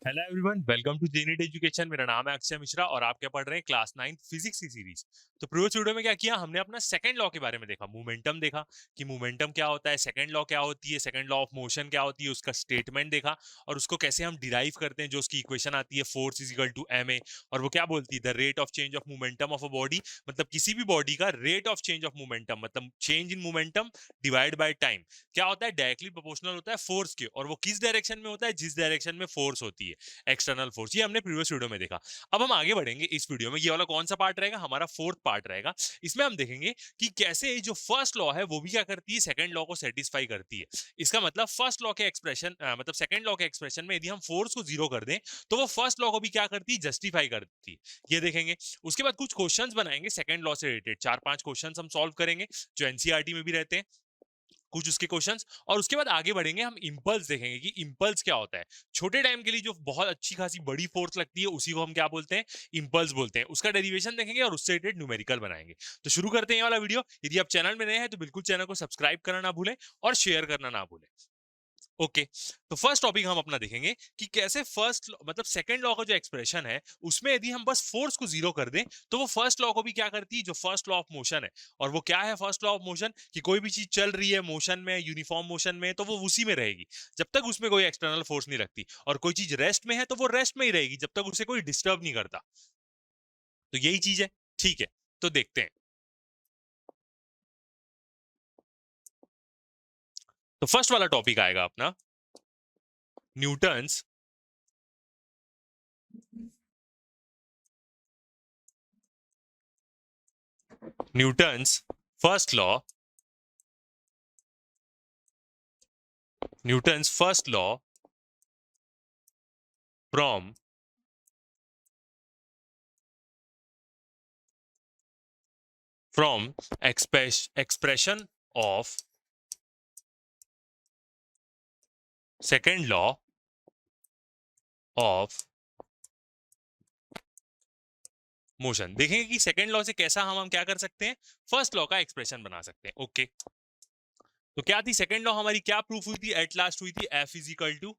Hello everyone, welcome to Genet education. मेरा नाम है अक्षय मिश्रा और आप क्या पढ़ रहे हैं क्लास 9 फिजिक्स की सीरीज। तो प्रीवियस वीडियो में क्या किया हमने, अपना सेकंड लॉ के बारे में देखा, मोमेंटम देखा कि मोमेंटम क्या होता है, सेकंड लॉ क्या होती है, सेकंड लॉ ऑफ मोशन क्या होती है, उसका स्टेटमेंट देखा और उसको कैसे हम डिराइव करते हैं। जो उसकी इक्वेशन आती है force is equal to ma, और वो क्या बोलती है, the rate of change of momentum of a body, मतलब किसी भी बॉडी का rate of change of momentum, मतलब change in momentum divide by time क्या होता है, डायरेक्टली प्रोपोर्शनल होता है फोर्स के, और वो किस डायरेक्शन में होता है, जिस डायरेक्शन में फोर्स होती है, एक्सटर्नल फोर्स। ये हमने प्रीवियस वीडियो में देखा। अब हम आगे बढ़ेंगे इस वीडियो में। ये वाला कौन सा पार्ट रहेगा, हमारा फोर्थ पार्ट रहेगा। इसमें हम देखेंगे कि कैसे जो फर्स्ट लॉ है वो भी क्या करती है, सेकंड लॉ को सेटिस्फाई करती है। इसका मतलब फर्स्ट लॉ के एक्सप्रेशन मतलब सेकंड लॉ के एक्सप्रेशन में यदि हम फोर्स को जीरो कर दें तो वो फर्स्ट लॉ को भी क्या करती है, जस्टिफाई करती है। ये देखेंगे। उसके बाद कुछ क्वेश्चंस बनाएंगे सेकंड लॉ से रिलेटेड, 4-5 क्वेश्चंस हम सॉल्व करेंगे जो एनसीईआरटी में भी रहते हैं, कुछ उसके क्वेश्चंस। और उसके बाद आगे बढ़ेंगे, हम इंपल्स देखेंगे कि इंपल्स क्या होता है। छोटे टाइम के लिए जो बहुत अच्छी खासी बड़ी फोर्स लगती है उसी को हम क्या बोलते हैं, इंपल्स बोलते हैं। उसका डेरिवेशन देखेंगे और उससे रिलेटेड न्यूमेरिकल बनाएंगे। तो शुरू करते हैं ये वाला वीडियो। यदि आप चैनल में नए हैं तो बिल्कुल चैनल को सब्सक्राइब करना ना भूलें और शेयर करना ना भूलें। ओके। तो फर्स्ट टॉपिक हम अपना देखेंगे कि कैसे फर्स्ट मतलब सेकंड लॉ का जो एक्सप्रेशन है उसमें यदि हम बस फोर्स को जीरो कर दें तो वो फर्स्ट लॉ को भी क्या करती है, जो फर्स्ट लॉ ऑफ मोशन है। और वो क्या है फर्स्ट लॉ ऑफ मोशन, कि कोई भी चीज चल रही है मोशन में, यूनिफॉर्म मोशन में, तो वो उसी में रहेगी जब तक उसमें कोई एक्सटर्नल फोर्स नहीं लगती। और कोई चीज रेस्ट में है तो वो रेस्ट में ही रहेगी जब तक उसे कोई डिस्टर्ब नहीं करता। तो यही चीज है। ठीक है, तो देखते हैं। तो फर्स्ट वाला टॉपिक आएगा अपना Newton's Newton's first law Newton's first law from expression of second law of motion. देखेंगे कि सेकंड लॉ से कैसा हम क्या कर सकते हैं, फर्स्ट लॉ का एक्सप्रेशन बना सकते हैं। ओके। तो क्या थी सेकंड लॉ हमारी, क्या प्रूफ हुई थी, एट लास्ट हुई थी, F is equal to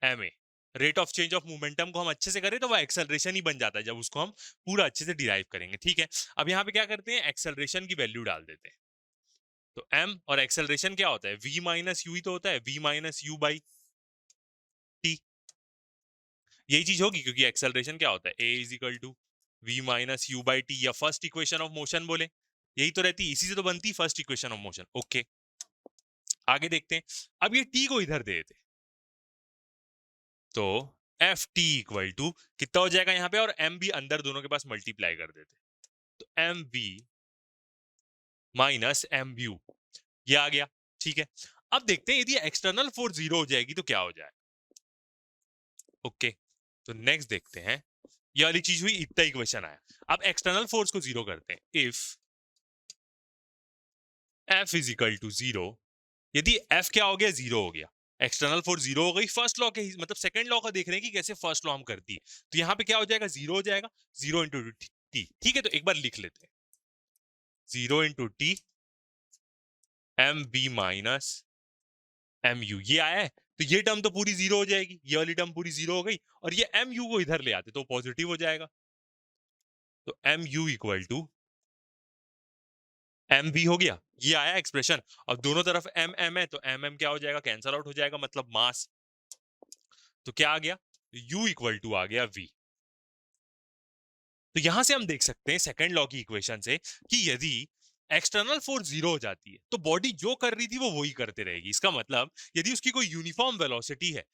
M A. Rate of change of momentum को हम अच्छे से करें तो वो एक्सेलरेशन ही बन जाता है जब उसको हम पूरा अच्छे से डिराइव करेंगे। ठीक है, अब यहाँ पे क्या करते हैं, एक्सेलरेशन की वैल्यू डाल देते हैं। तो एम और एक्सेलरेशन क्या होता है, वी माइनस यू ही तो होता है, v minus you by t. यही चीज होगी क्योंकि एक्सेलरेशन क्या होता है, a is equal to v minus you by T, या फर्स्ट इक्वेशन ऑफ मोशन बोले, यही तो रहती, इसी से तो बनती first equation of motion. Okay, आगे देखते हैं। अब ये टी को इधर दे देते तो एफ टी इक्वल टू कितना हो जाएगा यहाँ पे, और एम भी अंदर दोनों के पास मल्टीप्लाई कर देते, तो M V minus M U, ये आ गया। ठीक है, अब देखते हैं यदि एक्सटर्नल फोर्स जीरो हो जाएगी तो क्या हो जाए। ओके, तो नेक्स्ट देखते हैं। ये वाली चीज हुई, इतना इक्वेशन आया। अब एक्सटर्नल फोर्स को जीरो करते हैं। If F is equal to zero, यदि एफ क्या हो गया, जीरो हो गया, एक्सटर्नल फोर्स जीरो हो गई, फर्स्ट लॉ के मतलब सेकंड लॉ का देख रहे हैं कि कैसे फर्स्ट लॉ हम करती है। तो यहाँ पे क्या हो जाएगा, जीरो हो जाएगा, जीरो इंटू टी। ठीक है, तो एक बार लिख लेते हैं, zero into T M B minus M U, ये आया है। तो ये टर्म तो पूरी जीरो हो जाएगी, ये वाली टर्म पूरी जीरो हो गई, और ये एम यू को इधर ले आते तो पॉजिटिव हो जाएगा। तो M U equal to M भी हो गया, ये आया एक्सप्रेशन। अब दोनों तरफ एम एम है तो एम एम क्या हो जाएगा, कैंसल आउट हो जाएगा, मतलब मास। तो क्या आ गया, u इक्वल टू आ गया v। तो यहां से हम देख सकते हैं सेकंड लॉ की इक्वेशन से कि यदि एक्सटर्नल फोर्स जीरो हो जाती है तो बॉडी जो कर रही थी वो वही करते रहेगी। इसका मतलब यदि उसकी कोई यूनिफॉर्म वेलोसिटी है,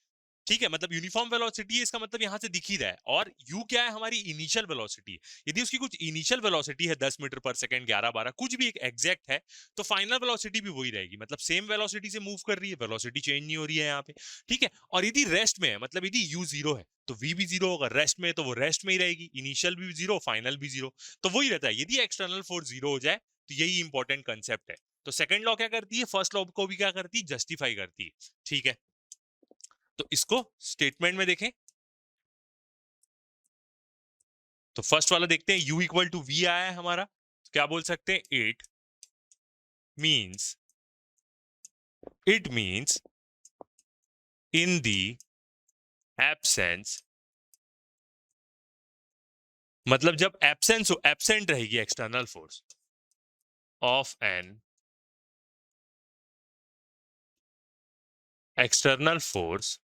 ठीक है, मतलब यूनिफॉर्म वेलोसिटी है, इसका मतलब यहां से दिख ही रहा है, और u क्या है, हमारी इनिशियल वेलोसिटी है। यदि उसकी कुछ इनिशियल वेलोसिटी है 10 मीटर पर सेकंड, 11-12 कुछ भी एक एग्जैक्ट है, तो फाइनल वेलोसिटी भी वही रहेगी, मतलब सेम वेलोसिटी से मूव कर रही है, वेलोसिटी चेंज नहीं हो रही है यहाँ पे। ठीक है, और यदि रेस्ट में है, मतलब यदि u जीरो है तो v भी जीरो होगा, रेस्ट में है तो वो रेस्ट में ही रहेगी, इनिशियल भी जीरो, फाइनल भी जीरो। तो वही रहता है, यदि एक्सटर्नल फोर्स जीरो हो जाए तो यही इंपॉर्टेंट कंसेप्ट है। तो सेकंड लॉ क्या करती है, फर्स्ट लॉ को भी क्या करती है, जस्टिफाई करती है। ठीक है, तो इसको स्टेटमेंट में देखें। तो फर्स्ट वाला देखते हैं, u इक्वल टू वी आया है हमारा, तो क्या बोल सकते हैं, means it means in the absence मतलब जब एब्सेंस हो, एब्सेंट रहेगी external force of an external force,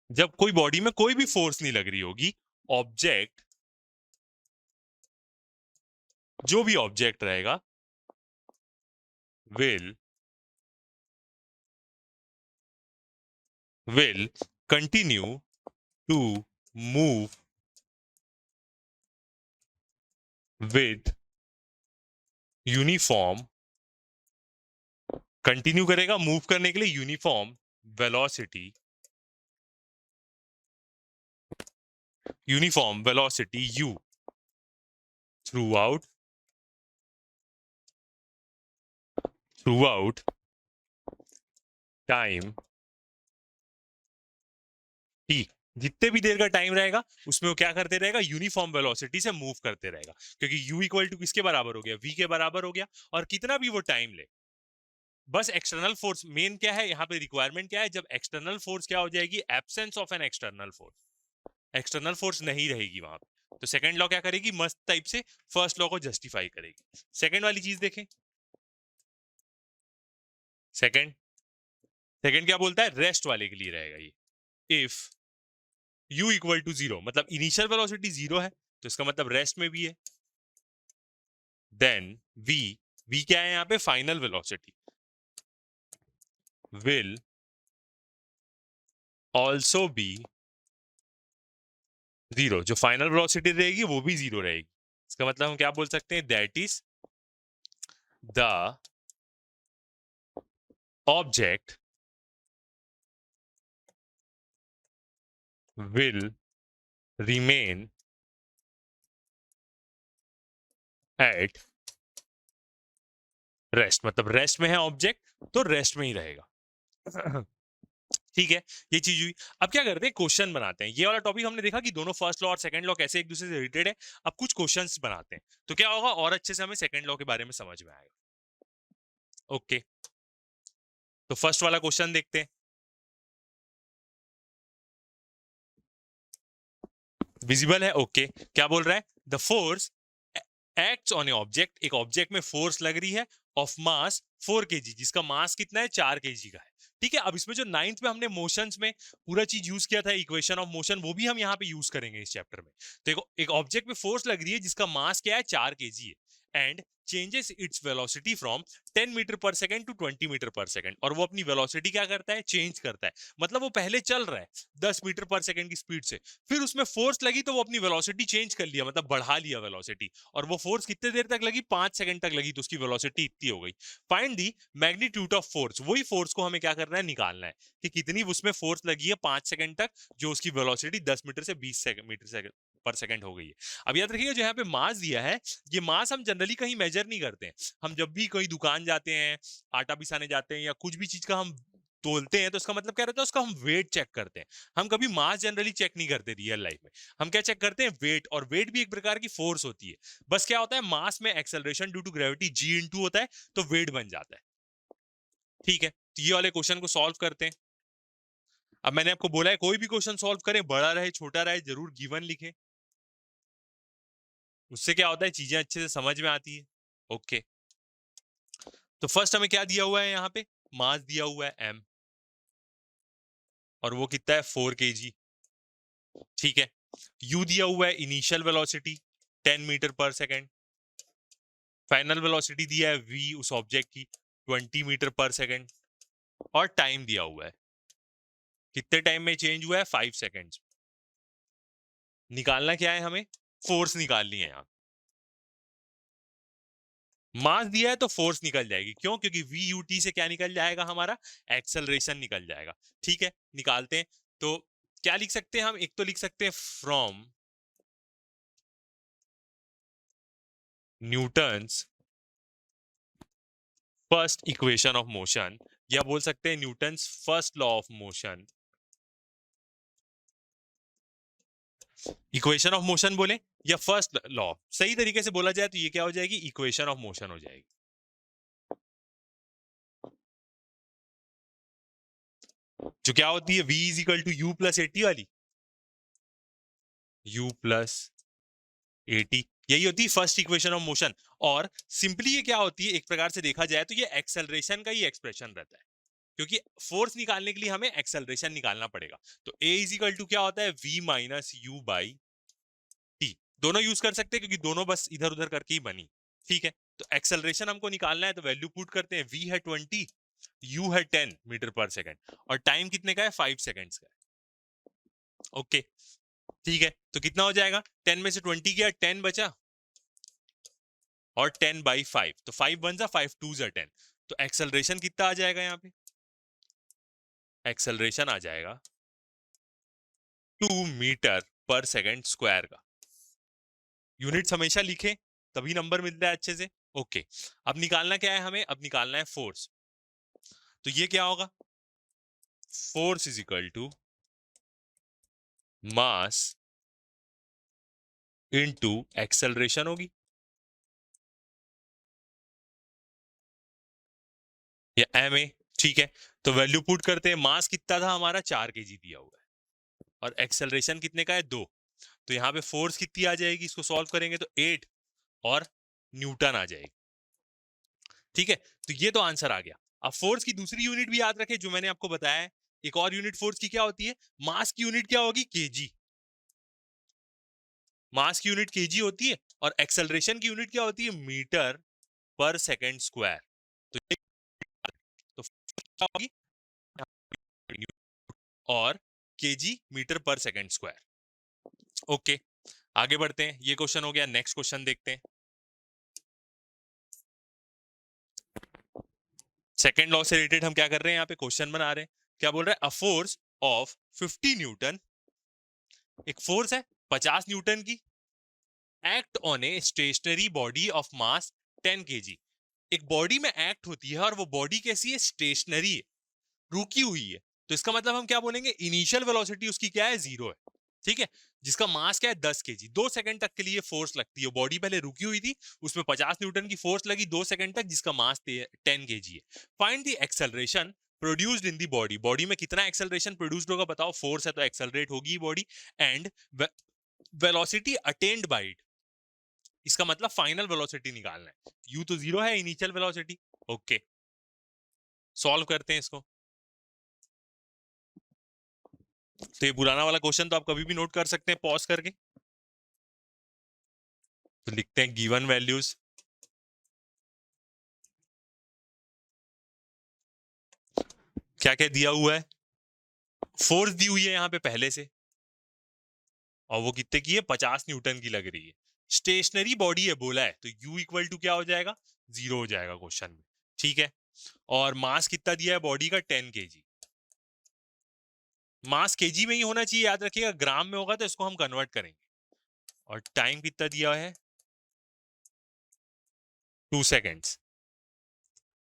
जब कोई बॉडी में कोई भी फोर्स नहीं लग रही होगी, ऑब्जेक्ट, जो भी ऑब्जेक्ट रहेगा, will continue to move with uniform, continue करेगा मूव करने के लिए uniform velocity, u throughout time t, जितने भी देर का टाइम रहेगा उसमें वो क्या करते रहेगा, यूनिफॉर्म वेलोसिटी से मूव करते रहेगा, क्योंकि u इक्वल टू किसके बराबर हो गया, v के बराबर हो गया, और कितना भी वो टाइम ले, बस एक्सटर्नल फोर्स मेन क्या है यहाँ पे, रिक्वायरमेंट क्या है, जब एक्सटर्नल फोर्स क्या हो जाएगी, absence of an external force, external force नहीं रहेगी वहां पे, तो सेकंड लॉ क्या करेगी, मस्त टाइप से फर्स्ट लॉ को जस्टिफाई करेगी। सेकंड वाली चीज देखें, सेकंड सेकंड क्या बोलता है, रेस्ट वाले के लिए रहेगा ये, इफ u इक्वल टू 0, मतलब इनिशियल वेलोसिटी 0 है, तो इसका मतलब रेस्ट में भी है, देन v क्या है यहाँ पे, final velocity, will also be 0, जो फाइनल वेलोसिटी रहेगी वो भी 0 रहेगी, इसका मतलब हम क्या बोल सकते हैं, that is the object will remain at rest, मतलब रेस्ट में है ऑब्जेक्ट तो रेस्ट में ही रहेगा। ठीक है, ये चीज हुई। अब क्या करते हैं, क्वेश्चन बनाते हैं, ये वाला टॉपिक हमने देखा कि दोनों फर्स्ट लॉ और सेकंड लॉ कैसे एक दूसरे से रिलेटेड है, अब कुछ क्वेश्चंस बनाते हैं, तो क्या होगा, और अच्छे से हमें सेकंड लॉ के बारे में समझ में आएगा। ओके, तो फर्स्ट वाला क्वेश्चन देखते हैं, विजिबल है, ओके। क्या बोल रहा है, the force acts on A object, एक ऑब्जेक्ट में फोर्स लग रही है ऑफ मास 4 kg, जिसका मास कितना है, 4 kg का है। ठीक है, अब इसमें जो 9th में हमने मोशंस में पूरा चीज यूज किया था, इक्वेशन ऑफ मोशन, वो भी हम यहाँ पे यूज करेंगे इस चैप्टर में। तो एक ऑब्जेक्ट में फोर्स लग रही है जिसका मास क्या है, 4 kg है, and changes its velocity from 10 meter per second to 20 meter per second, और वो अपनी वेलोसिटी क्या करता है, चेंज करता है, मतलब वो पहले चल रहा है 10 मीटर पर सेकंड की स्पीड से, फिर उसमें फोर्स लगी तो वो अपनी वेलोसिटी चेंज कर लिया, मतलब बढ़ा लिया वेलोसिटी, और वो फोर्स कितने देर तक लगी, 5 सेकंड तक लगी, तो उसकी वेलोसिटी इतनी हो गई। Find the magnitude of force, वही फोर्स को हमें क्या करना है, निकालना है कि कितनी उसमें फोर्स लगी है 5 सेकंड तक, जो उसकी वेलोसिटी 10 मीटर से 20 मीटर पर सेकंड हो गई है। अब याद रखिएगा, जो यहाँ पे मास दिया है, ये मास हम जनरली कहीं मेजर नहीं करते हैं, हम जब भी कोई दुकान जाते हैं, आटा पिसाने जाते हैं, या कुछ भी चीज का हम तोलते हैं, तो इसका मतलब क्या रहता है, उसका हम वेट चेक करते हैं, हम कभी मास जनरली चेक नहीं करते रियल लाइफ में, हम क्या चेक करते हैं, वेट, और वेट भी एक प्रकार की फोर्स होती है, बस क्या होता है, मास में acceleration due to gravity g होता है, तो वेट बन जाता है। ठीक है, तो ये वाले क्वेश्चन को सॉल्व करते हैं। अब मैंने आपको बोला है कोई भी क्वेश्चन सॉल्व करें, बड़ा रहे छोटा रहे, जरूर गिवन लिखें, उससे क्या होता है, चीजें अच्छे से समझ में आती है। ओके, तो फर्स्ट हमें क्या दिया हुआ है, यहाँ पे मास दिया हुआ है m, और वो कितना है, 4 kg। ठीक है, u दिया हुआ है initial velocity 10 meter per second, final velocity दिया है v उस ऑब्जेक्ट की 20 मीटर पर सेकेंड, और टाइम दिया हुआ है, कितने टाइम में चेंज हुआ है, 5 सेकेंड्स। निकालना क्या है हमें, फोर्स निकालनी है यहाँ, मास दिया है तो फोर्स निकल जाएगी, क्यों, क्योंकि वी यू टी से क्या निकल जाएगा, हमारा एक्सेलरेशन निकल जाएगा। ठीक है, निकालते हैं, तो क्या लिख सकते हैं हम, एक तो लिख सकते हैं from Newton's first equation of motion, या बोल सकते हैं Newton's first law of motion, equation of motion बोले या फर्स्ट लॉ, सही तरीके से बोला जाए तो ये क्या हो जाएगी, इक्वेशन ऑफ मोशन हो जाएगी। जो क्या होती है v is equal to U plus AT वाली, u प्लस एटी, यही होती है फर्स्ट इक्वेशन ऑफ मोशन। और सिंपली ये क्या होती है, एक प्रकार से देखा जाए तो ये एक्सेलरेशन का ही एक्सप्रेशन रहता है, क्योंकि फोर्स निकालने के लिए हमें एक्सेलरेशन निकालना पड़ेगा। तो a इज इक्वल टू क्या होता है, v minus you by T. दोनों यूज कर सकते हैं क्योंकि दोनों बस इधर उधर करके ही बनी। ठीक है, तो एक्सेलरेशन हमको निकालना है, तो वैल्यू पुट करते हैं, v है 20, u है 10 मीटर पर सेकेंड, और टाइम कितने का है, 5 सेकेंड्स का है। ओके, ठीक है, तो कितना हो जाएगा, 10 में से 20 गया, 10 बचा, और 10 बाई 5, तो 5 वन जा 5 टू जा 10। तो एक्सेलरेशन कितना आ जाएगा, यहाँ पे एक्सेलरेशन आ जाएगा 2 मीटर पर सेकेंड स्क्वायर का। यूनिट्स हमेशा लिखें, तभी नंबर मिलता है अच्छे से। ओके, अब निकालना क्या है हमें, अब निकालना है फोर्स। तो ये क्या होगा, force is equal to mass into acceleration होगी, या एम ए। ठीक है, तो वैल्यू पुट करते हैं, मास कितना था हमारा, 4 केजी दिया हुआ है, और एक्सेलरेशन कितने का है, 2। तो यहाँ पे फोर्स कितनी आ जाएगी, इसको सॉल्व करेंगे तो 8 और न्यूटन आ जाएगी। ठीक है, तो ये तो आंसर आ गया। अब फोर्स की दूसरी यूनिट भी याद रखें जो मैंने आपको बताया है, एक और यूनिट फोर्स की क्या होती है, मास की यूनिट क्या होगी, केजी। मास की यूनिट केजी होती है, और एक्सेलरेशन की यूनिट क्या होती है, मीटर पर सेकेंड स्क्वायर। तो ये तो क्या होगी, और KG metre per second square. Okay, आगे बढ़ते हैं, ये क्वेश्चन हो गया, नेक्स्ट क्वेश्चन देखते हैं। सेकेंड लॉ से रिलेटेड हम क्या कर रहे हैं, यहाँ पे क्वेश्चन बना रहे हैं। क्या बोल रहा है, अ फोर्स ऑफ 50 न्यूटन, एक फोर्स है 50 न्यूटन की, act on a stationary body of mass 10 KG. एक बॉडी में एक्ट होती है, और वो बॉडी कैसी है, स्टेशनरी है, रुकी हुई है। तो इसका मतलब हम क्या बोलेंगे, इनिशियल वेलोसिटी उसकी क्या है, 0 है। ठीक है, जिसका मास क्या है, 10 केजी। 2 सेकंड तक के लिए फोर्स लगती है, बॉडी पहले रुकी हुई थी, उसमें 50 न्यूटन की फोर्स लगी 2 सेकंड तक, जिसका मास 10 केजी है। Find the acceleration produced in the body, body में कितना एक्सेलरेशन प्रोड्यूस्ड होगा बताओ, फोर्स है तो एक्सेलरेट होगी body, and velocity attend bye it, इसका मतलब फाइनल वेलोसिटी निकालना है। यू तो 0 है, इनिशियल वेलोसिटी। ओके, सॉल्व करते हैं इसको। तो ये पुराना वाला क्वेश्चन तो आप कभी भी नोट कर सकते हैं पॉज करके। तो लिखते हैं गिवन वैल्यूज, क्या क्या दिया हुआ है, फोर्स दी हुई है यहाँ पे पहले से, और वो कितने की है, 50 न्यूटन की लग रही है। स्टेशनरी बॉडी है बोला है, तो U इक्वल टू क्या हो जाएगा, 0 हो जाएगा क्वेश्चन में। ठीक है, और मास कितना दिया है बॉडी का, 10 केजी। मास केजी में ही होना चाहिए, याद रखिएगा, ग्राम में होगा तो इसको हम कन्वर्ट करेंगे। और टाइम कितना दिया है, 2 सेकेंड्स।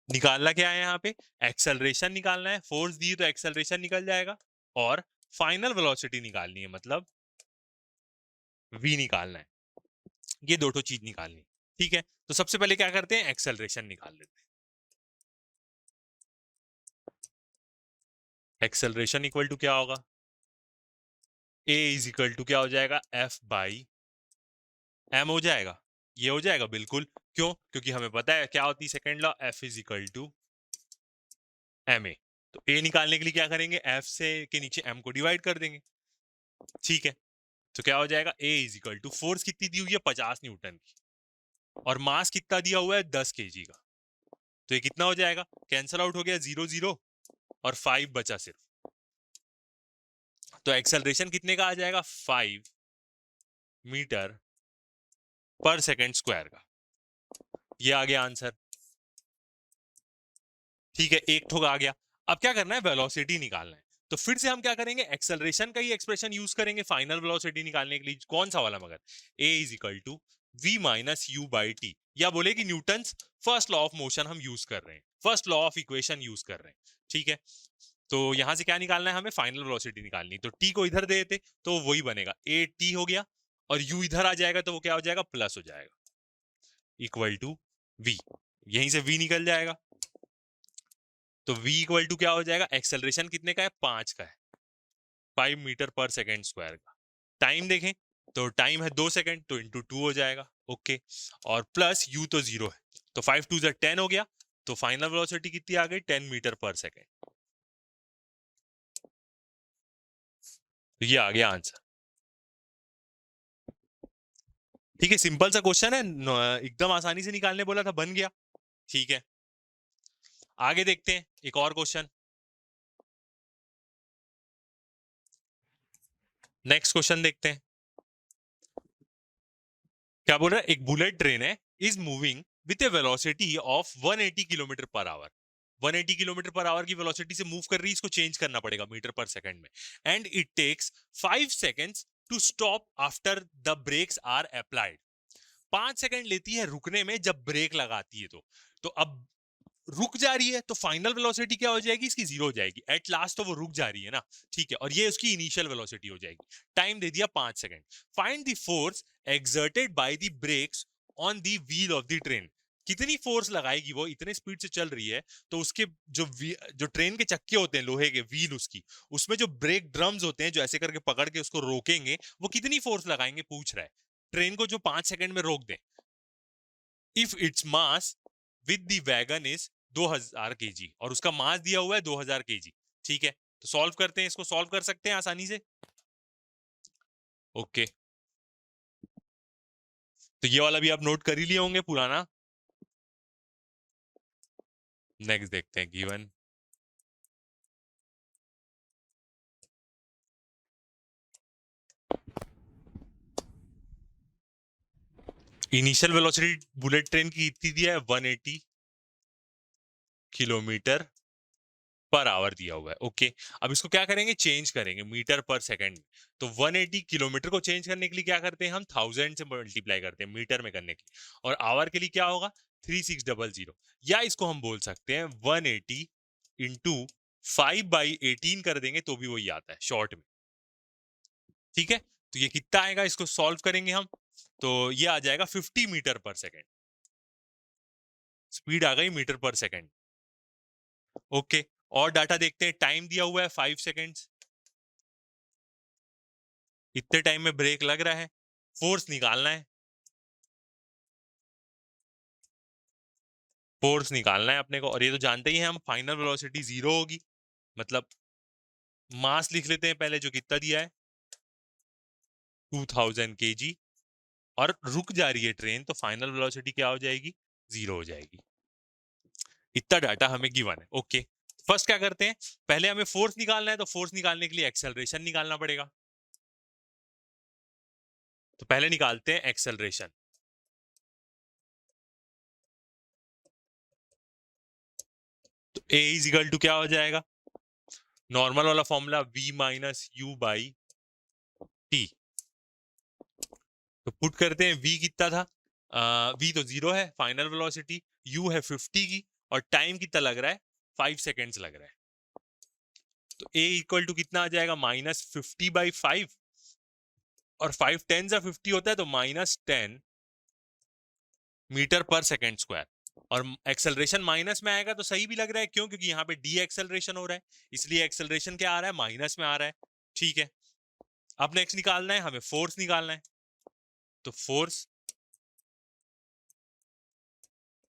निकालना क्या है यहाँ पे, एक्सेलरेशन निकालना है, फोर्स दी तो एक्सेलरेशन निकल जाएगा, और फाइनल वेलोसिटी निकालनी है, मतलब v निकालना है। ये दो चीज निकालनी है। ठीक है, तो सबसे पहले क्या करते हैं, एक्सेलरेशन निकाल लेते हैं। एक्सेलरेशन इक्वल टू क्या होगा, a इज इक्वल टू क्या हो जाएगा, f बाई m हो जाएगा। ये हो जाएगा बिल्कुल, क्यों, क्योंकि हमें पता है क्या होती है second law, f is equal to ma। तो a निकालने के लिए क्या करेंगे, f से के नीचे m को डिवाइड कर देंगे। ठीक है, तो क्या हो जाएगा, a is equal to, force कितनी दी हुई है, 50 न्यूटन की, और मास कितना दिया हुआ है, 10 केजी का। तो ये कितना हो जाएगा, कैंसल आउट हो गया, 0 0, और 5 बचा सिर्फ। तो एक्सेलरेशन कितने का आ जाएगा, 5 मीटर पर सेकेंड स्क्वायर का। ये आ गया आंसर। ठीक है, एक ठोक आ गया। अब क्या करना है, वेलोसिटी निकालना है। तो फिर से हम क्या करेंगे, एक्सेलरेशन का ही एक्सप्रेशन यूज करेंगे फाइनल वेलोसिटी निकालने के लिए। कौन सा वाला, मगर a is equal to v minus you by T, या बोले कि Newton's first law of motion हम यूज कर रहे हैं, first law of equation use कर रहे हैं। ठीक है, तो यहां से क्या निकालना है हमें, फाइनल वेलोसिटी निकालनी। तो t को इधर दे देते तो वही बनेगा, a t हो गया, और u इधर आ जाएगा तो वो क्या हो जाएगा, प्लस हो जाएगा, इक्वल टू v। यहीं से v निकल जाएगा। तो v इक्वल टू क्या हो जाएगा, एक्सेलरेशन कितने का है, 5 का है, 5 मीटर पर सेकेंड स्क्वायर का। टाइम देखें तो टाइम है 2 सेकंड, तो इंटू 2 हो जाएगा। ओके, और प्लस u तो 0 है, तो 5 2 10 हो गया, तो फाइनल वेलोसिटी कितनी आ गई, 10 मीटर पर सेकेंड। तो ये आ गया आंसर। ठीक है, सिंपल सा क्वेश्चन है, एकदम आसानी से निकालने बोला था, बन गया। ठीक है, आगे देखते हैं एक और क्वेश्चन। नेक्स्ट क्वेश्चन देखते हैं क्या बोल रहा है। एक बुलेट ट्रेन है, is moving with A velocity of 180 kilometre per hour. 180 kilometre per hour की वेलोसिटी से मूव कर रही है, इसको चेंज करना पड़ेगा मीटर पर सेकंड में। And it takes 5 seconds to stop after the brakes are applied. 5 second लेती है रुकने में जब ब्रेक लगाती है। तो अब रुक जा रही है, तो फाइनल वेलोसिटी क्या हो जाएगी, इसकी 0 हो जाएगी। एट लास्ट तो वो रुक जा रही है ना, ठीक है, और ये उसकी इनिशियल वेलोसिटी हो जाएगी। टाइम दे दिया 5 second. Find the force exerted by the breaks on the wheel of the train. कितनी फोर्स लगाएगी वो, इतने स्पीड से चल रही है, तो उसके जो ट्रेन के चक्के होते हैं लोहे के, व्हील उसकी, उसमें जो ब्रेक ड्रम्स होते हैं जो ऐसे करके पकड़ के उसको रोकेंगे, वो कितनी फोर्स लगाएंगे पूछ रहा है, ट्रेन को जो 5 सेकंड में रोक दे। If its mass with the wagon is 2000 KG, और उसका मास दिया हुआ है 2000 केजी। ठीक है, तो सॉल्व करते हैं, इसको सॉल्व कर सकते हैं आसानी से। ओके, तो ये वाला भी आप नोट कर ही लिए होंगे पुराना। नेक्स्ट देखते हैं given. Initial velocity bullet train की इतनी दिया है, 180 किलोमीटर पर आवर दिया हुआ है। ओके, अब इसको क्या करेंगे, चेंज करेंगे मीटर पर सेकंड। तो 180 किलोमीटर को चेंज करने के लिए क्या करते हैं हम, 1000 से मल्टीप्लाई करते हैं मीटर में करने के लिए, और आवर के लिए क्या होगा, 3600। या इसको हम बोल सकते हैं 180 इंटू 5/18 कर देंगे तो भी वही आता है शॉर्ट में। ठीक है, तो ये कितना आएगा, इसको सॉल्व करेंगे हम, तो ये आ जाएगा 50 मीटर पर सेकेंड। स्पीड आ गई मीटर पर सेकेंड। ओके, और डाटा देखते हैं। टाइम दिया हुआ है 5 सेकेंड्स, इतने टाइम में ब्रेक लग रहा है, फोर्स निकालना है। फोर्स निकालना है अपने को, और ये तो जानते ही हैं हम, फाइनल वेलोसिटी 0 होगी। मतलब मास लिख लेते हैं पहले, जो कितना दिया है 2000 केजी, और रुक जा रही है ट्रेन, तो फाइनल वेलोसिटी क्या हो जाएगी, 0 हो जाएगी। इतना डाटा हमें गिवन है। ओके, फर्स्ट क्या करते हैं, पहले हमें फोर्स निकालना है, तो फोर्स निकालने के लिए एक्सेलरेशन निकालना पड़ेगा। तो पहले निकालते हैं एक्सेलरेशन। तो ए इज इक्वल टू क्या हो जाएगा, नॉर्मल वाला formula v minus you by T. तो पुट करते हैं, v कितना था, v तो 0 है, फाइनल वेलोसिटी, u है 50 की, और टाइम कितना लग रहा है, 5 सेकेंड्स लग रहा है। तो a इक्वल टू कितना आ जाएगा, -50/5, और 5 10 से 50 होता है, तो -10 मीटर पर सेकेंड स्क्वायर। और एक्सेलरेशन माइनस में आएगा तो सही भी लग रहा है, क्यों, क्योंकि यहाँ पे डी एक्सेलरेशन हो रहा है, इसलिए एक्सेलरेशन क्या आ रहा है, माइनस में आ रहा है। ठीक है, अब नेक्स्ट निकालना है हमें, फोर्स निकालना है। तो force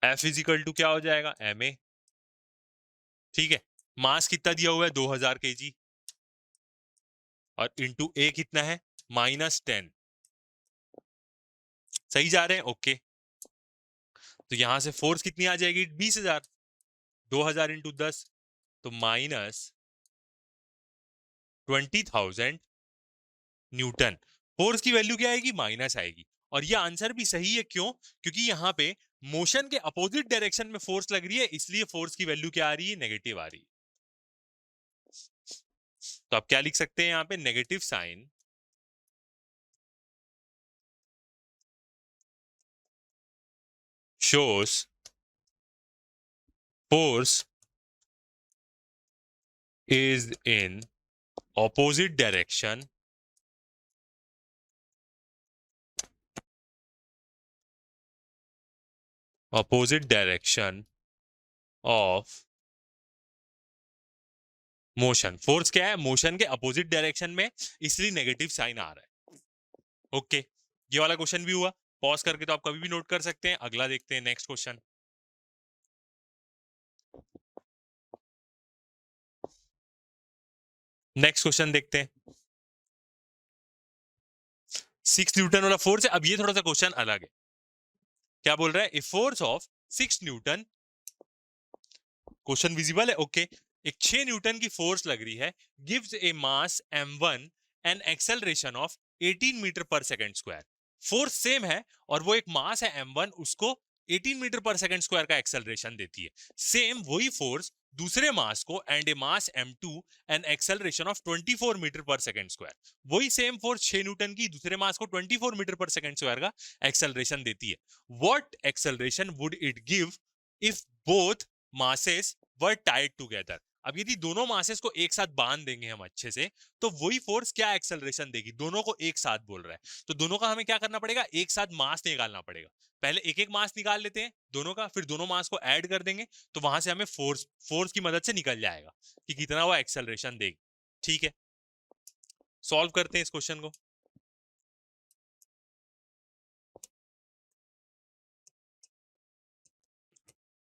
F is equal to क्या हो जाएगा, ma। ठीक है, मास कितना दिया हुआ है, 2000 केजी, और इंटू ए कितना है, -10। सही जा रहे हैं, ओके। तो यहां से फोर्स कितनी आ जाएगी, 20,000, 2000 इंटू 10, तो -20,000 न्यूटन। फोर्स की वैल्यू क्या आएगी, माइनस आएगी। और ये आंसर भी सही है, क्यों, क्योंकि यहाँ पे मोशन के अपोजिट डायरेक्शन में फोर्स लग रही है, इसलिए फोर्स की वैल्यू क्या आ रही है, नेगेटिव आ रही है। तो आप क्या लिख सकते हैं यहाँ पे, negative sign shows force is in opposite direction of motion, force क्या है, मोशन के अपोजिट डायरेक्शन में, इसलिए नेगेटिव साइन आ रहा है। ओके, ये वाला क्वेश्चन भी हुआ। पॉज करके तो आप कभी भी नोट कर सकते हैं। अगला देखते हैं, नेक्स्ट क्वेश्चन। नेक्स्ट क्वेश्चन देखते हैं। 6 न्यूटन वाला फोर्स है। अब ये थोड़ा सा क्वेश्चन अलग है। क्या बोल रहा है, A force of 6 newton, question visible है, ओके। एक 6 न्यूटन की फोर्स लग रही है, gives a mass m1 and acceleration of 18 meter per second square. Force same है और वो एक मास है m1, उसको 18 मीटर पर सेकंड स्क्वायर का एक्सेलरेशन देती है। सेम वही फोर्स दूसरे मास को and a mass m2 and acceleration of 24 meter per second square. वही सेम फोर्स 6 न्यूटन की दूसरे मास को 24 मीटर पर सेकंड स्क्वायर का एक्सेलरेशन देती है। What acceleration would it give if both masses were tied together. अब यदि दोनों मासेस को एक साथ बांध देंगे हम अच्छे से, तो वही फोर्स क्या एक्सेलरेशन देगी, दोनों को एक साथ बोल रहा है। तो दोनों का हमें क्या करना पड़ेगा, एक साथ मास निकालना पड़ेगा। पहले एक एक मास निकाल लेते हैं दोनों का, फिर दोनों मास को ऐड कर देंगे, तो वहां से हमें फोर्स फोर्स की मदद से निकल जाएगा कि कितना वो एक्सेलरेशन देगी। ठीक है, सॉल्व करते हैं इस क्वेश्चन को।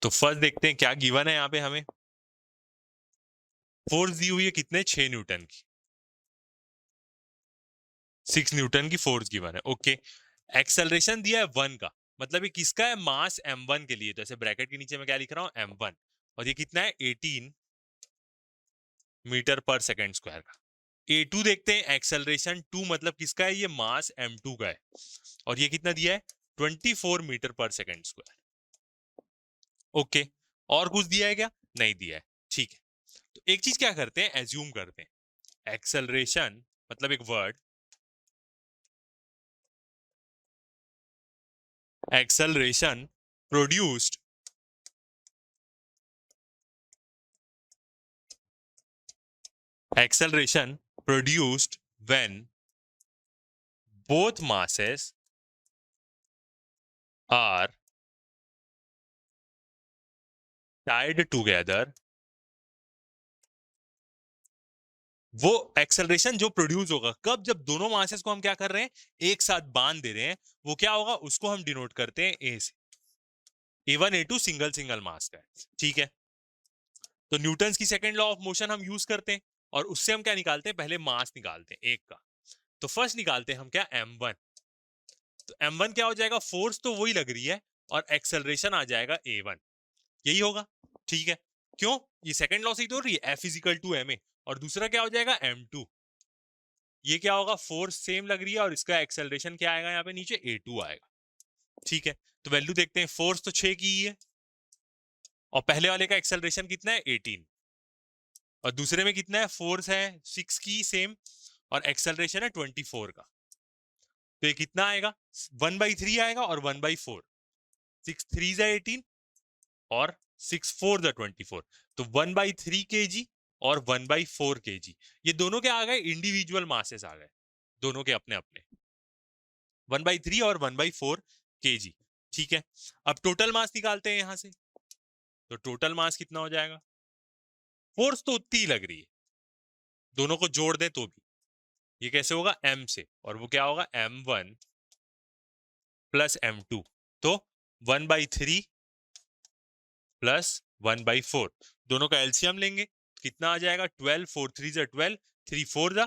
तो फर्स्ट देखते हैं क्या गिवन है यहाँ पे हमें। फोर्स दी हुई है कितने, 6 न्यूटन की। 6 न्यूटन की फोर्स गिवन है, ओके। एक्सेलरेशन दिया है 1 का, मतलब ये किसका है, मास m1 के लिए। तो ऐसे ब्रैकेट के नीचे मैं क्या लिख रहा हूं, m1, और ये कितना है, 18 मीटर पर सेकंड स्क्वायर का। a2 देखते हैं, एक्सेलरेशन 2 मतलब किसका है, ये मास m2 का है, और ये कितना दिया है, 24 meter per second square. Okay, और कुछ दिया है क्या, नहीं दिया है। ठीक है, तो एक चीज क्या करते हैं, एज्यूम करते हैं, एक्सेलरेशन मतलब एक word, acceleration produced acceleration produced when both masses are tied together। वो एक्सेलरेशन जो प्रोड्यूस होगा कब, जब दोनों मासेस को हम क्या कर रहे हैं, एक साथ बांध दे रहे हैं, वो क्या होगा, उसको हम डिनोट करते हैं ए से। A1 A2 सिंगल सिंगल मास का है। ठीक है, तो न्यूटन्स की सेकंड लॉ ऑफ मोशन हम यूज करते हैं, और उससे हम क्या निकालते हैं, पहले मास निकालते हैं एक का। तो फर्स्ट निकालते हैं हम क्या, m1। तो m1 क्या हो जाएगा, फोर्स तो वही लग रही है, और एक्सेलरेशन आ जाएगा a1, यही होगा। ठीक है, क्यों, ये सेकंड लॉ से ही तो रही है, F इजिकल टू ma, और दूसरा क्या हो जाएगा, m2। ये क्या होगा, फोर्स सेम लग रही है, और इसका एक्सेलरेशन क्या आएगा यहाँ पे नीचे, a2 आएगा। ठीक है, तो वैल्यू देखते हैं, फोर्स तो 6 की ही है, और पहले वाले का एक्सेलरेशन कितना है, 18, और दूसरे में कितना है, फोर्स है 6 की सेम, और एक्सेलरेशन है 24 का। तो ये कितना आएगा, 1/3 आएगा, और 1/4, 6 3 18, और 6 4 24, तो 1/3 kg और 1/4 kg, ये दोनों क्या आ गए, इंडिविजुअल मासेस आ गए, दोनों के अपने अपने, 1/3 और 1/4 kg। ठीक है, अब टोटल मास निकालते हैं यहां से। तो टोटल मास कितना हो जाएगा, फोर्स तो उतनी ही लग रही है, दोनों को जोड़ दें तो भी, ये कैसे होगा, m से, और वो क्या होगा, m1 प्लस m2, तो 1/3 प्लस 1/4, दोनों का एलसीएम लेंगे, कितना आ जाएगा, 12 4 3 जा 12, 3 4 जा,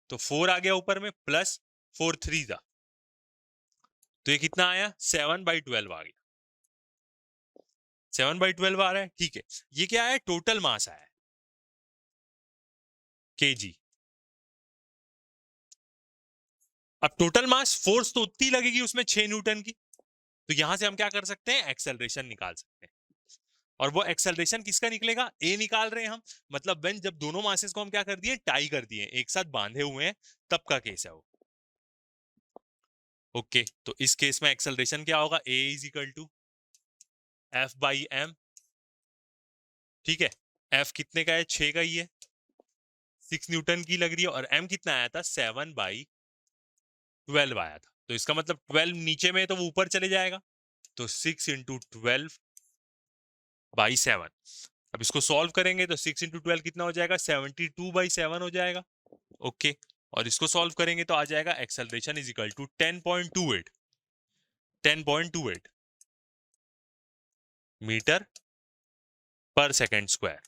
तो 4 आ गया ऊपर में, प्लस 4 3 जा, तो ये कितना आया, 7/12 आ गया, 7/12 आ रहा है। ठीक है, ये क्या है, टोटल मास आया है, केजी। अब टोटल मास, फोर्स तो उतनी लगेगी उसमें 6 न्यूटन की, तो यहां से हम क्या कर सकते हैं, एक्सेलरेशन निकाल सकते हैं, और वो एक्सेलरेशन किसका निकलेगा, ए निकाल रहे हैं हम, मतलब व्हेन, जब दोनों मासेस को हम क्या कर दिए, टाई कर दिए, एक साथ बांधे हुए हैं, तब का केस है वो। ओके, तो इस केस में एक्सेलरेशन क्या होगा, ए इज इक्वल टू F/m। ठीक है, F कितने का है, 6 का ही है, 6 न्यूटन की लग रही है, और M कितना आया था, 7/12 आया था, तो इसका मतलब 12 नीचे में है, तो वो ऊपर चले जाएगा, तो 6 × 12/7, अब इसको सॉल्व करेंगे तो 6 इंटू 12 कितना हो जाएगा, 72/7 हो जाएगा। ओके, और इसको सॉल्व करेंगे तो आ जाएगा acceleration is equal to 10.28 meter per second square.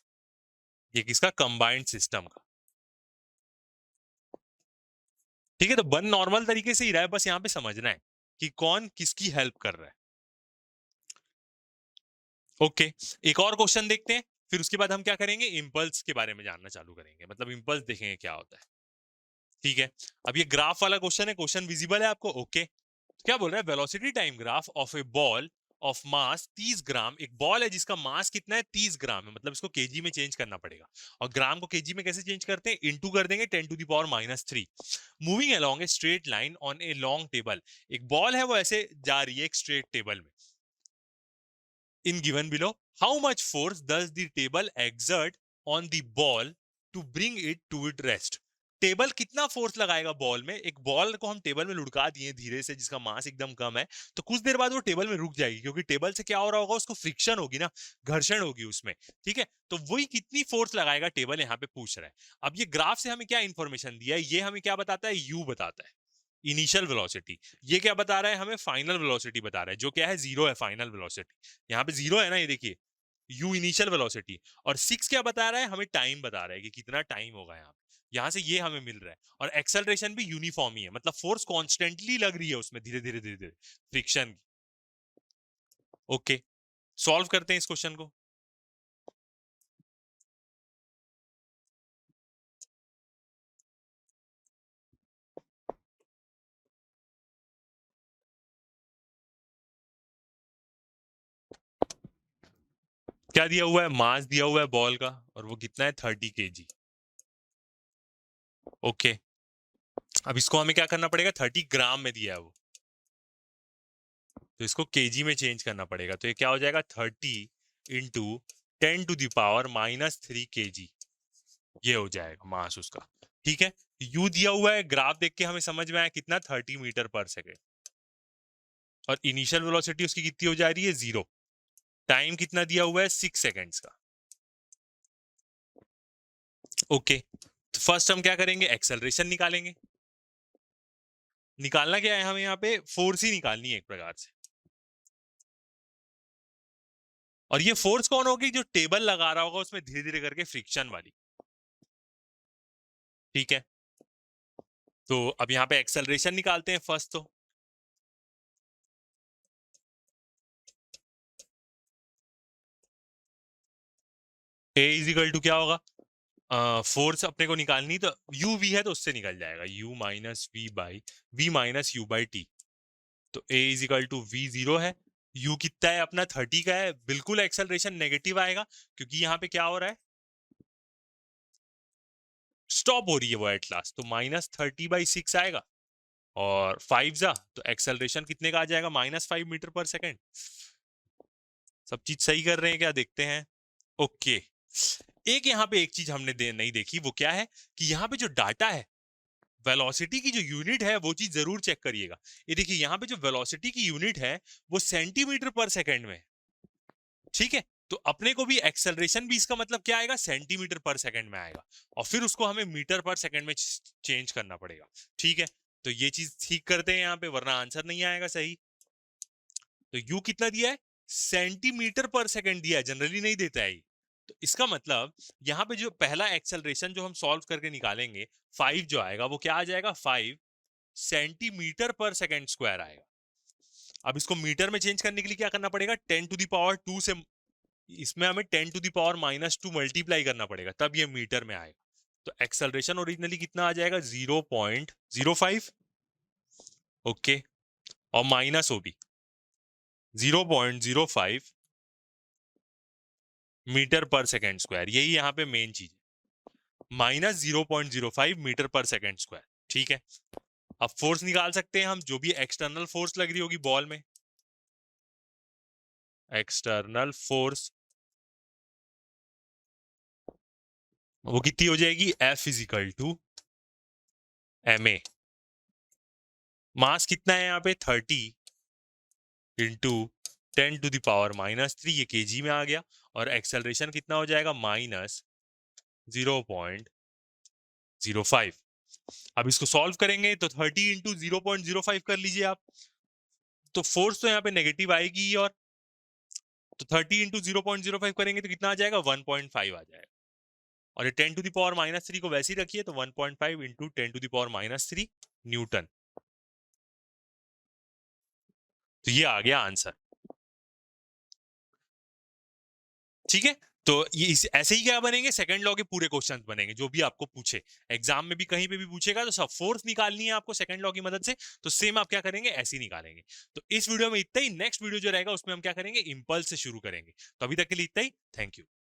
ये किसका, कंबाइंड सिस्टम का। ठीक है, तो बन नॉर्मल तरीके से ही रहा है, बस यहाँ पे समझना है कि कौन किसकी हेल्प कर रहा है। ओके, एक और क्वेश्चन देखते हैं, फिर उसके बाद हम क्या करेंगे, इंपल्स के बारे में जानना चालू करेंगे, मतलब इंपल्स देखेंगे क्या होता है। ठीक है, अब ये ग्राफ वाला क्वेश्चन है, क्वेश्चन विजिबल है आपको। ओके, क्या बोल रहा है, velocity time graph of A ball of mass 30 ग्राम। एक बॉल है जिसका मास कितना है, 30 ग्राम है, मतलब इसको केजी में चेंज करना पड़ेगा। और ग्राम को केजी में कैसे चेंज करते हैं, इनटू कर देंगे 10⁻³ moving along a straight line on a long table. एक बॉल है वो ऐसे जा रही है एक स्ट्रेट टेबल में। In given below, how much force does the table exert on the ball to bring it to its rest? Table कितना फोर्स लगाएगा बॉल में, एक बॉल को हम टेबल में लुढ़का दिए धीरे से, जिसका मास एकदम कम है, तो कुछ देर बाद वो टेबल में रुक जाएगी, क्योंकि टेबल से क्या हो रहा होगा, उसको फ्रिक्शन होगी ना, घर्षण होगी उसमें। ठीक है, तो वही कितनी फोर्स लगाएगा टेबल, यहाँ पे पूछ रहा है। अब ये ग्राफ से हमें क्या इंफॉर्मेशन दिया है, ये हमें क्या बताता है, यू बताता है, इनिशियल वेलोसिटी। ये क्या बता रहा है हमें, फाइनल वेलोसिटी बता रहा है, जो क्या है, 0 है फाइनल वेलोसिटी। यहाँ पे 0 है ना, ये देखिए, यू इनिशियल वेलोसिटी। और 6 क्या बता रहा है हमें, टाइम बता रहा है कि कितना टाइम होगा यहाँ पे। यहाँ से ये हमें मिल रहा है, और एक्सेलरेशन भी यूनिफॉर्म ही है, मतलब फोर्स कॉन्स्टेंटली लग रही है उसमें, धीरे धीरे धीरे धीरे फ्रिक्शन की। ओके, सॉल्व करते हैं इस क्वेश्चन को। क्या दिया हुआ है, मास दिया हुआ है बॉल का, और वो कितना है, 30 kg। ओके, अब इसको हमें क्या करना पड़ेगा, 30 ग्राम में दिया है वो, तो इसको केजी में चेंज करना पड़ेगा। तो ये क्या हो जाएगा, 30 इंटू 10⁻³ kg, ये हो जाएगा मास उसका। ठीक है, यू दिया हुआ है, ग्राफ देख के हमें समझ में आया कितना, 30 मीटर पर सेकेंड। और इनिशियल वेलोसिटी उसकी कितनी हो जा रही है, 0। टाइम कितना दिया हुआ है, 6 सेकेंड्स का। ओके, तो फर्स्ट हम क्या करेंगे, एक्सेलरेशन निकालेंगे। निकालना क्या है हमें, यहाँ पे फोर्स ही निकालनी है एक प्रकार से। और ये फोर्स कौन होगी, जो टेबल लगा रहा होगा उसमें धीरे धीरे करके फ्रिक्शन वाली। ठीक है, तो अब यहाँ पे एक्सेलरेशन निकालते हैं फर्स्ट। तो ए इज इक्वल टू क्या होगा, फोर्स अपने को निकालनी, तो यू वी है तो उससे निकल जाएगा, U minus V minus you by T. तो A is equal to V 0 है, यू कितना है अपना, 30 का है, बिल्कुल एक्सेलरेशन नेगेटिव आएगा, क्योंकि यहाँ पे क्या हो रहा है, स्टॉप हो रही है वो एट लास्ट, तो -30/6 आएगा। और 5 जा तो एक्सेलरेशन कितने का आ जाएगा, -5 मीटर पर सेकेंड। सब चीज सही कर रहे हैं क्या, देखते हैं। ओके, एक यहाँ पे एक चीज हमने नहीं देखी, वो क्या है कि यहाँ पे जो डाटा है, वेलोसिटी की जो यूनिट है, वो चीज जरूर चेक करिएगा। ये देखिए, यहाँ पे जो वेलोसिटी की यूनिट है वो सेंटीमीटर पर सेकेंड में। ठीक है, तो अपने को भी एक्सेलरेशन भी इसका मतलब क्या आएगा, सेंटीमीटर पर सेकेंड में आएगा, और फिर उसको हमें मीटर पर सेकेंड में चेंज करना पड़ेगा। ठीक है, तो ये चीज ठीक करते हैं यहाँ पे, वरना आंसर नहीं आएगा सही। तो यू कितना दिया है, सेंटीमीटर पर सेकेंड दिया है, जनरली नहीं देता है। तो इसका मतलब यहाँ पे जो पहला एक्सेलरेशन जो हम सॉल्व करके निकालेंगे, 5 जो आएगा वो क्या आ जाएगा, 5 सेंटीमीटर पर सेकेंड स्क्वायर आएगा। अब इसको मीटर में चेंज करने के लिए क्या करना पड़ेगा, 10⁻² से इसमें हमें 10⁻² मल्टीप्लाई करना पड़ेगा, तब ये मीटर में आएगा। तो एक्सेलरेशन ओरिजिनली कितना आ जाएगा, 0.05। ओके, और माइनस हो भी 0.05 मीटर पर सेकेंड स्क्वायर, यही यहाँ पे मेन चीज है, -0.05 मीटर पर सेकेंड स्क्वायर। ठीक है, अब फोर्स निकाल सकते हैं हम, जो भी एक्सटर्नल फोर्स लग रही होगी बॉल में, एक्सटर्नल फोर्स वो कितनी हो जाएगी, F is equal to ma। Mass कितना है यहाँ पे, 30 इंटू 10⁻³ ये केजी में आ गया, और एक्सेलरेशन कितना हो जाएगा -0.05। अब इसको सॉल्व करेंगे तो 30 इंटू 0.05 कर लीजिए आप, तो फोर्स तो यहाँ पे नेगेटिव आएगी ही, और तो 30 इंटू 0.05 करेंगे तो कितना आ जाएगा 1.5 आ जाएगा। और ये 10 टू द पावर -3 को वैसे ही रखिए, तो 1.5 into 10 to the power -3 newton. तो ये आ गया आंसर। ठीक है, तो ये ऐसे ही क्या बनेंगे, सेकंड लॉ के पूरे क्वेश्चंस बनेंगे जो भी आपको पूछे एग्जाम में भी, कहीं पे भी पूछेगा तो सब फोर्स निकालनी है आपको सेकंड लॉ की मदद से, तो सेम आप क्या करेंगे, ऐसे ही निकालेंगे। तो इस वीडियो में इतना ही, नेक्स्ट वीडियो जो रहेगा उसमें हम क्या करेंगे, इंपल्स से शुरू करेंगे। तो अभी तक के लिए इतना ही, थैंक यू।